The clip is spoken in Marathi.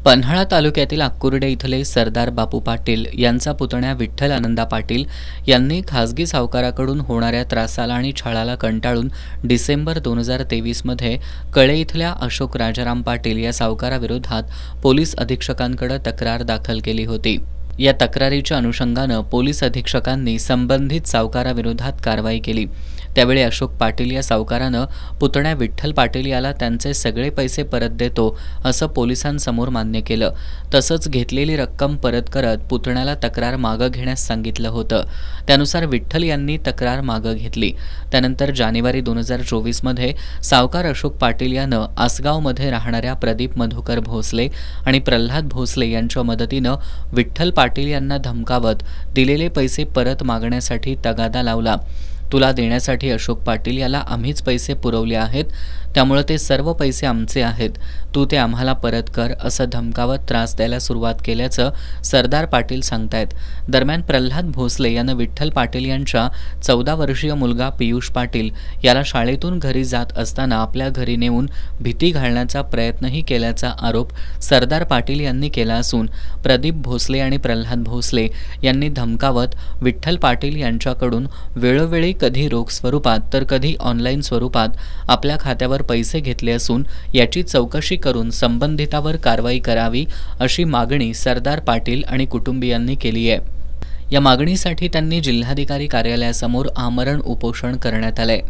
पन्हाळा तालुक्यातील आकुर्डे इथले सरदार बापू पाटील यांचा पुतण्या विठ्ठल आनंदा पाटील यांनी खासगी सावकाराकडून होणाऱ्या त्रासाला आणि छळाला कंटाळून डिसेंबर 2023 मध्ये कळे इथल्या अशोक राजाराम पाटील या सावकाराविरोधात पोलीस अधीक्षकांकडे तक्रार दाखल केली होती। या तक्रारीच्या अनुषंगानं पोलीस अधीक्षकांनी संबंधित सावकाराविरोधात कारवाई केली। त्यावेळी अशोक पाटील या सावकारानं पुतण्या विठ्ठल पाटील याला त्यांचे सगळे पैसे परत देतो असं पोलिसांसमोर मान्य केलं। तसंच घेतलेली रक्कम परत करत पुतण्याला तक्रार मागं घेण्यास सांगितलं होतं। त्यानुसार विठ्ठल यांनी तक्रार मागं घेतली। त्यानंतर जानेवारी 2024 मध्ये सावकार अशोक पाटील यानं आसगावमध्ये राहणाऱ्या प्रदीप मधुकर भोसले आणि प्रल्हाद भोसले यांच्या मदतीनं विठ्ठल पाटील यांना धमकावत दिलेले पैसे परत मागण्यासाठी तगादा लावला। तुला देण्यासाठी अशोक पाटील याला आम्हीच पैसे पुरवले आहेत, त्यामुळे ते सर्व पैसे आमचे आहेत, तू ते आम्हाला परत कर असं धमकावत त्रास द्यायला सुरुवात केल्याचं सरदार पाटील सांगतायत। दरम्यान प्रल्हाद भोसले यानं विठ्ठल पाटील यांच्या 14 वर्षीय मुलगा पियुष पाटील याला शाळेतून घरी जात असताना आपल्या घरी नेऊन भीती घालण्याचा प्रयत्नही केल्याचा आरोप सरदार पाटील यांनी केला असून प्रदीप भोसले आणि प्रल्हाद भोसले यांनी धमकावत विठ्ठल पाटील यांच्याकडून वेळोवेळी कधी रोख स्वरूपात तर कधी ऑनलाईन स्वरूपात आपल्या खात्यावर पैसे घेतले असून याची चौकशी करून संबंधितावर कारवाई करावी अशी मागणी सरदार पाटील आणि कुटुंबियांनी केली आहे। या मागणीसाठी त्यांनी जिल्हाधिकारी कार्यालयासमोर आमरण उपोषण करण्यात आले।